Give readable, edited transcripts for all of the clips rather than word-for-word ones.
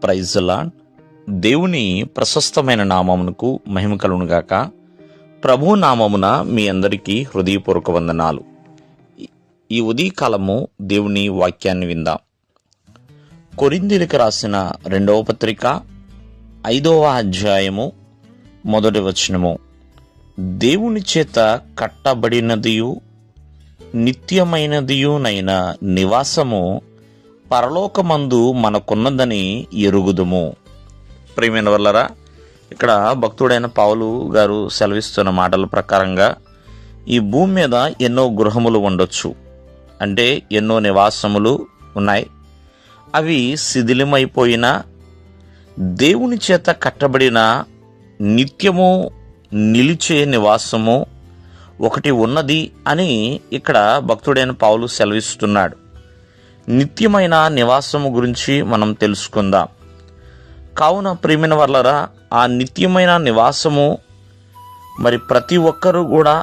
Praise the lord. దేవుని ప్రశస్తమైన నామమునకు మహిమ కలుగునుగాక. ప్రభు నామమున మీ అందరికీ హృదయపూర్వక వందనాలు. ఈ ఉదయకాలము దేవుని వాక్యాన్ని విందాం. కొరింథీయులకు రాసిన 2వ పత్రిక 5వ అధ్యాయము 1వ వచనము. దేవుని చేత కట్టబడినదియు నిత్యమైనదియునైన నివాసము పరలోకమందు మనకున్నదని ఎరుగుదుము. ప్రియమైన వల్లరా, ఇక్కడ భక్తుడైన పౌలు గారు సెలవిస్తున్న మాటల ప్రకారంగా ఈ భూమి మీద ఎన్నో గృహములు ఉండొచ్చు, అంటే ఎన్నో నివాసములు ఉన్నాయి. అవి శిథిలమైపోయిన దేవుని చేత కట్టబడిన నిత్యము నిలిచే నివాసము ఒకటి ఉన్నది అని ఇక్కడ భక్తుడైన పౌలు సెలవిస్తున్నాడు. నిత్యమైన నివాసము గురించి మనం తెలుసుకుందాం. కావున ప్రియమైన వర్లరా, ఆ నిత్యమైన నివాసము మరి ప్రతి ఒక్కరూ కూడా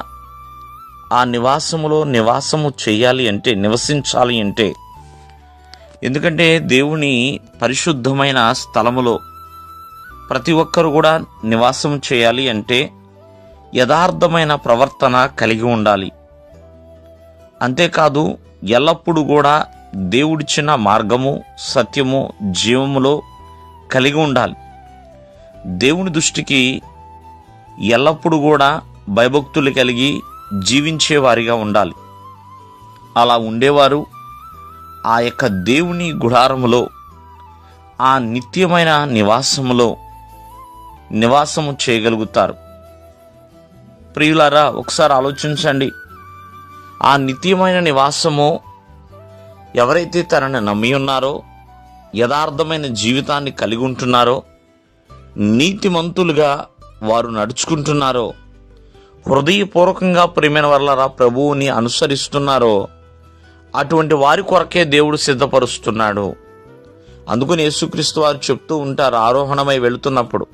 ఆ నివాసము చేయాలి అంటే, నివసించాలి అంటే, ఎందుకంటే దేవుని పరిశుద్ధమైన స్థలములో ప్రతి ఒక్కరు కూడా నివాసం చేయాలి అంటే యథార్థమైన ప్రవర్తన కలిగి ఉండాలి. అంతేకాదు ఎల్లప్పుడూ కూడా దేవుడిచ్చిన మార్గము, సత్యము, జీవములో కలిగి ఉండాలి. దేవుని దృష్టికి ఎల్లప్పుడూ కూడా భయభక్తులు కలిగి జీవించేవారిగా ఉండాలి. అలా ఉండేవారు ఆ యొక్క దేవుని గుడారములో, ఆ నిత్యమైన నివాసములో నివాసము చేయగలుగుతారు. ప్రియులారా, ఒకసారి ఆలోచించండి. ఆ నిత్యమైన నివాసము ఎవరైతే తనని నమ్మి ఉన్నారో, యథార్థమైన జీవితాన్ని కలిగి ఉంటున్నారో, నీతిమంతులుగా వారు నడుచుకుంటున్నారో, హృదయపూర్వకంగా ప్రియమైన వాళ్ళరా ప్రభువుని అనుసరిస్తున్నారో, అటువంటి వారి కొరకే దేవుడు సిద్ధపరుస్తున్నాడు. అందుకని యేసుక్రీస్తు వారు చెప్తూ ఉంటారు, ఆరోహణమై వెళుతున్నప్పుడు,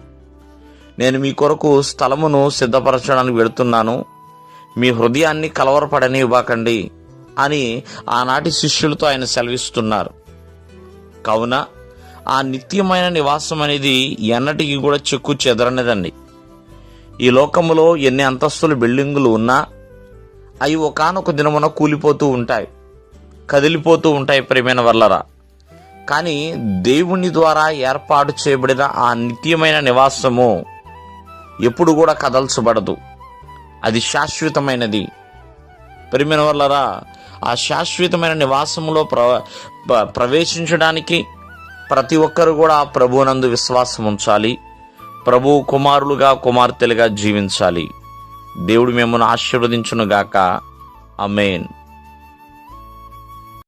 నేను మీ కొరకు స్థలమును సిద్ధపరచడానికి వెళుతున్నాను, మీ హృదయాన్ని కలవరపడనివ్వకండి అని ఆనాటి శిష్యులతో ఆయన సెలవిస్తున్నారు. కావున ఆ నిత్యమైన నివాసం అనేది ఎన్నటికీ కూడా చెక్కు చెదరనిదండి. ఈ లోకములో ఎన్ని అంతస్తుల బిల్డింగులు ఉన్నా అవి ఒకానొక దినమున కూలిపోతూ ఉంటాయి, కదిలిపోతూ ఉంటాయి ప్రియమైన వర్లరా. కానీ దేవుని ద్వారా ఏర్పాటు చేయబడిన ఆ నిత్యమైన నివాసము ఎప్పుడు కూడా కదల్చబడదు. అది శాశ్వతమైనది. ప్రియమైన వర్లరా, ఆ శాశ్వతమైన నివాసములో ప్రవేశించడానికి ప్రతి ఒక్కరు కూడా ప్రభువునందు విశ్వాసం ఉంచాలి. ప్రభు కుమారులుగా, కుమార్తెలుగా జీవించాలి. దేవుడు మిమ్మల్ని ఆశీర్వదించునుగాక. ఆమేన్.